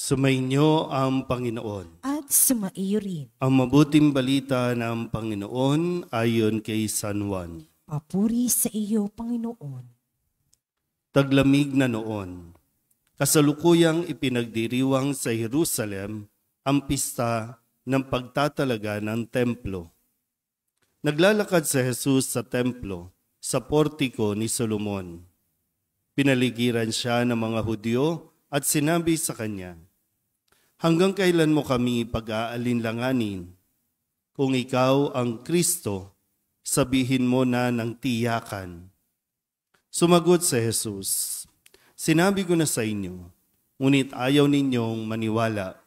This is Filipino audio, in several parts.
Sumainyo ang Panginoon. At sumaiyo rin. Ang mabuting balita ng Panginoon ayon kay San Juan. Papuri sa iyo, Panginoon. Taglamig na noon, kasalukuyang ipinagdiriwang sa Jerusalem ang pista ng pagtatalaga ng templo. Naglalakad si Jesus sa templo, sa portiko ni Solomon. Pinaligiran siya ng mga Hudyo at sinabi sa kanya, "Hanggang kailan mo kami pag-aalinlanganin? Kung ikaw ang Kristo, sabihin mo na ng tiyakan." Sumagot si Jesus, "Sinabi ko na sa inyo, ngunit ayaw ninyong maniwala.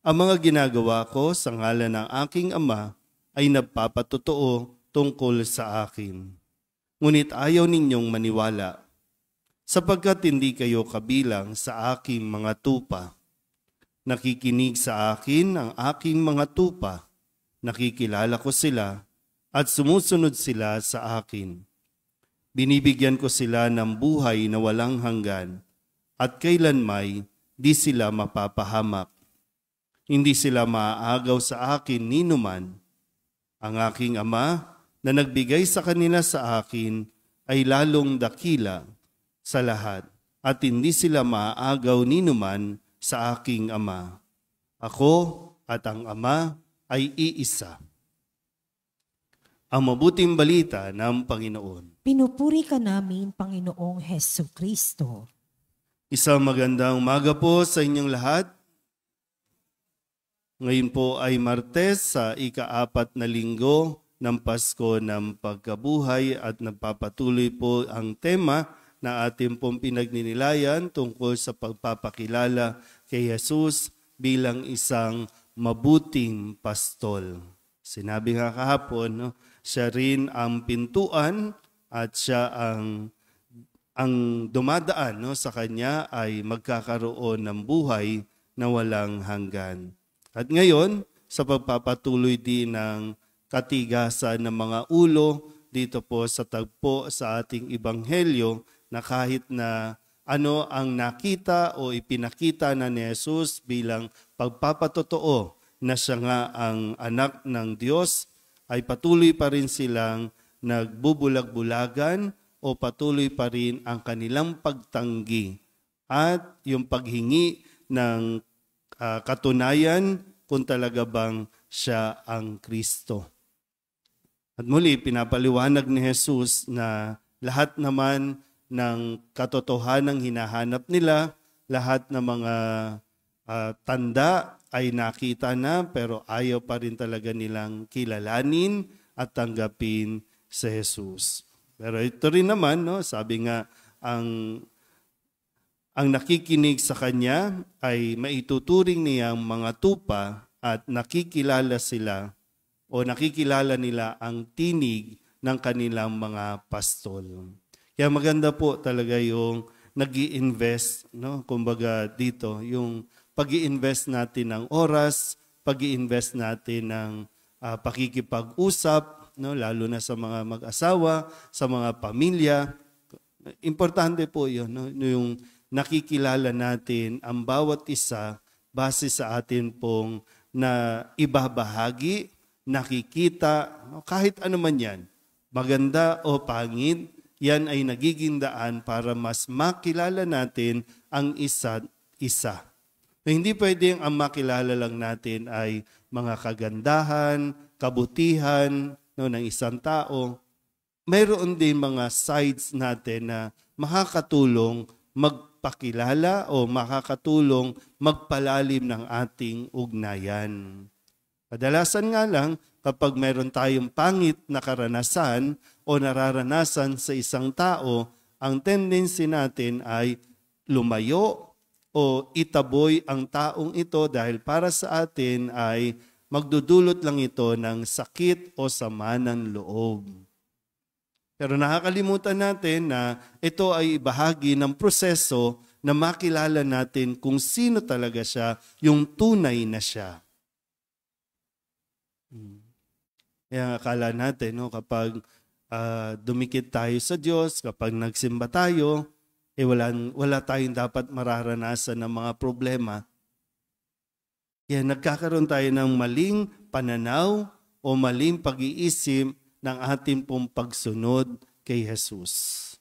Ang mga ginagawa ko sa ngalan ng aking Ama ay nagpapatotoo tungkol sa akin. Ngunit ayaw ninyong maniwala, sapagkat hindi kayo kabilang sa aking mga tupa. Nakikinig sa akin ang aking mga tupa, nakikilala ko sila at sumusunod sila sa akin. Binibigyan ko sila ng buhay na walang hanggan at kailanmay di sila mapapahamak. Hindi sila maaagaw sa akin ninuman. Ang aking Ama na nagbigay sa kanila sa akin ay lalong dakila sa lahat at hindi sila maaagaw ninuman sa aking Ama. Ako at ang Ama ay iisa." Ang mabuting balita ng Panginoon. Pinupuri ka namin, Panginoong Hesukristo. Isang magandang umaga po sa inyong lahat. Ngayon po ay Martes sa ika-4 na linggo ng Pasko ng Pagkabuhay at nagpapatuloy po ang tema na ating pong pinagninilayan tungkol sa pagpapakilala kay Jesus bilang isang mabuting pastol. Sinabi nga kahapon, no, siya rin ang pintuan at siya ang dumadaan, no, sa kanya ay magkakaroon ng buhay na walang hanggan. At ngayon, sa pagpapatuloy din ng katigasan ng mga ulo dito po sa tagpo sa ating Ebanghelyo, na kahit na ano ang nakita o ipinakita na ni Jesus bilang pagpapatotoo na siya nga ang anak ng Diyos, ay patuloy pa rin silang nagbubulag-bulagan o patuloy pa rin ang kanilang pagtanggi at yung paghingi ng katunayan kung talaga bang siya ang Kristo. At muli, pinapaliwanag ni Jesus na lahat naman ng katotohanang hinahanap nila, lahat ng mga tanda ay nakita na pero ayaw pa rin talaga nilang kilalanin at tanggapin si Jesus. Pero ito rin naman, no, sabi nga, ang nakikinig sa kanya ay maituturing niyang mga tupa at nakikilala sila o nakikilala nila ang tinig ng kanilang mga pastol. Kaya maganda po talaga yung nag-i-invest, no? Kumbaga dito, yung pag-i-invest natin ng oras, pag-i-invest natin ng pakikipag-usap, no? Lalo na sa mga mag-asawa, sa mga pamilya. Importante po yun, no? Yung nakikilala natin ang bawat isa base sa atin pong na ibabahagi, nakikita, no? Kahit ano man yan, maganda o pangit, yan ay nagiging daan para mas makilala natin ang isa't isa. Hindi pwedeng ang makilala lang natin ay mga kagandahan, kabutihan, no, ng isang tao. Mayroon din mga sides natin na makakatulong magpakilala o makakatulong magpalalim ng ating ugnayan. Kadalasan nga lang, kapag mayroon tayong pangit na karanasan o nararanasan sa isang tao, ang tendency natin ay lumayo o itaboy ang taong ito dahil para sa atin ay magdudulot lang ito ng sakit o sama ng loob. Pero nakakalimutan natin na ito ay bahagi ng proseso na makilala natin kung sino talaga siya, yung tunay na siya. Kaya akala natin, no, kapag dumikit tayo sa Diyos, kapag nagsimba tayo, wala tayong dapat mararanasan ng mga problema. Yan, nagkakaroon tayo ng maling pananaw o maling pag-iisip ng ating pong pagsunod kay Jesus.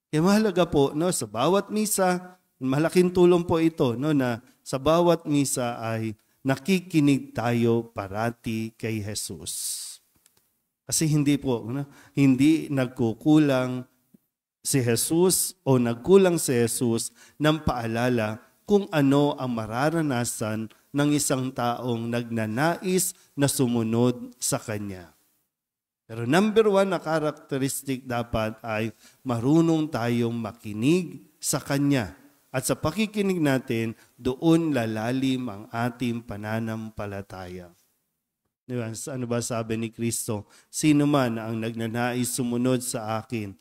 Kaya mahalaga po, no, sa bawat misa, malaking tulong po ito, no, na sa bawat misa ay nakikinig tayo parati kay Jesus. Kasi hindi po, no, hindi nagkukulang si Jesus o nagkulang si Jesus ng paalala kung ano ang mararanasan ng isang taong nagnanais na sumunod sa Kanya. Pero number one na karakteristik dapat ay marunong tayong makinig sa Kanya. At sa pakikinig natin, doon lalalim ang ating pananampalataya. Diba? Ano ba sabi ni Kristo? Sino man ang nagnanais sumunod sa akin,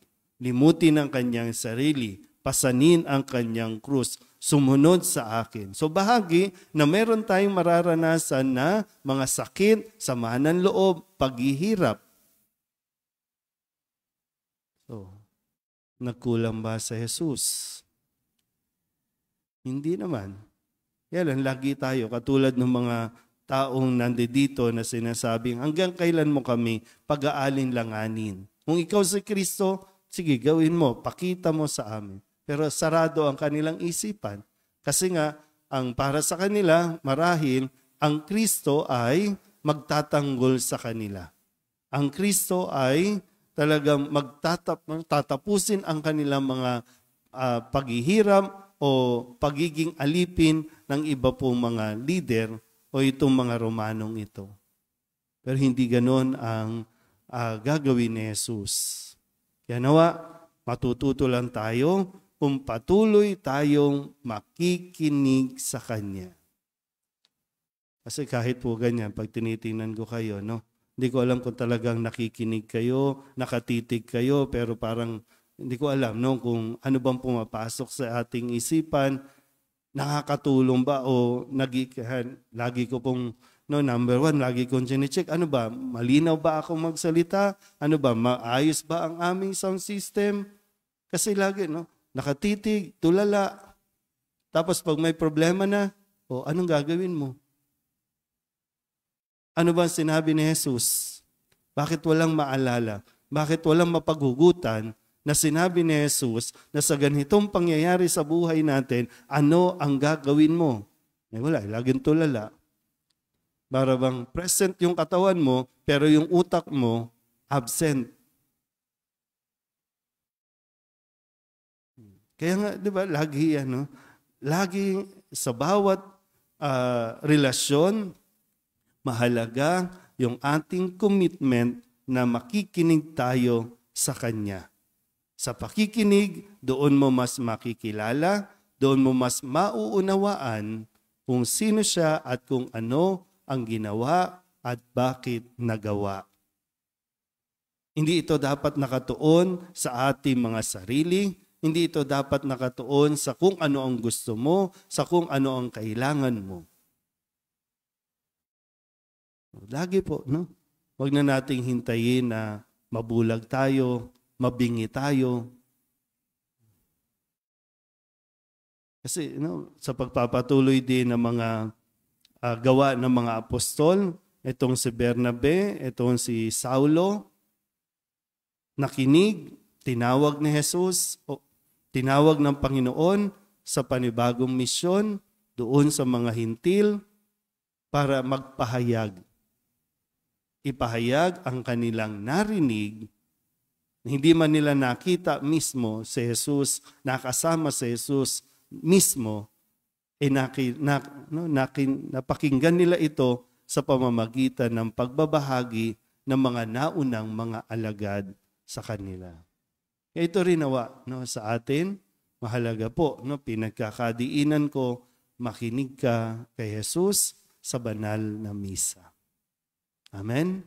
limutin ang kanyang sarili, pasanin ang kanyang krus, sumunod sa akin. So bahagi na meron tayong mararanasan na mga sakit, sama ng loob, paghihirap. So, nagkulang ba sa Jesus? Hindi naman. Yan, lagi tayo, katulad ng mga taong nandito na sinasabing, hanggang kailan mo kami pag-aalinlanganin? Kung ikaw si Kristo, sige, gawin mo, pakita mo sa amin. Pero sarado ang kanilang isipan. Kasi nga, ang para sa kanila, marahil, ang Kristo ay magtatanggol sa kanila. Ang Kristo ay talagang tatapusin ang kanilang mga paghihirap o pagiging alipin ng iba pong mga leader o itong mga Romanong ito. Pero hindi ganon ang gagawin ni Jesus. Kaya nawa, matututo lang tayo kung patuloy tayong makikinig sa Kanya. Kasi kahit po ganyan, pag tinitingnan ko kayo, no? Hindi ko alam kung talagang nakikinig kayo, nakatitig kayo, pero parang hindi ko alam, no? Kung ano bang pumapasok sa ating isipan, nakakatulong ba o lagi ko pong, no, number one, lagi kong chine-check, ano ba, malinaw ba akong magsalita? Ano ba, maayos ba ang aming sound system? Kasi lagi, no, nakatitig, tulala. Tapos pag may problema na, anong gagawin mo? Ano ba sinabi ni Jesus? Bakit walang maalala? Bakit walang mapaghugutan na sinabi ni Jesus na sa ganitong pangyayari sa buhay natin, ano ang gagawin mo? Wala, laging tulala. Para bang present yung katawan mo, pero yung utak mo, absent. Kaya nga, di ba, lagi sa bawat relasyon, mahalaga yung ating commitment na makikinig tayo sa Kanya. Sa pakikinig, doon mo mas makikilala, doon mo mas mauunawaan kung sino siya at kung ano ang ginawa at bakit nagawa. Hindi ito dapat nakatuon sa ating mga sarili, hindi ito dapat nakatuon sa kung ano ang gusto mo, sa kung ano ang kailangan mo. Lagi po, no? Huwag na nating hintayin na mabulag tayo, mabingi tayo. Kasi sa pagpapatuloy din ng mga gawa ng mga apostol, itong si Bernabe, itong si Saulo, nakinig, tinawag ni Jesus, tinawag ng Panginoon sa panibagong misyon doon sa mga hintil para magpahayag. Ipahayag ang kanilang narinig. Hindi man nila nakita mismo si Jesus, nakasama si Jesus mismo, napakinggan nila ito sa pamamagitan ng pagbabahagi ng mga naunang mga alagad sa kanila. Kaya ito rin nawa, sa atin, mahalaga po, pinagkakadiinan ko, makinig ka kay Jesus sa banal na misa. Amen?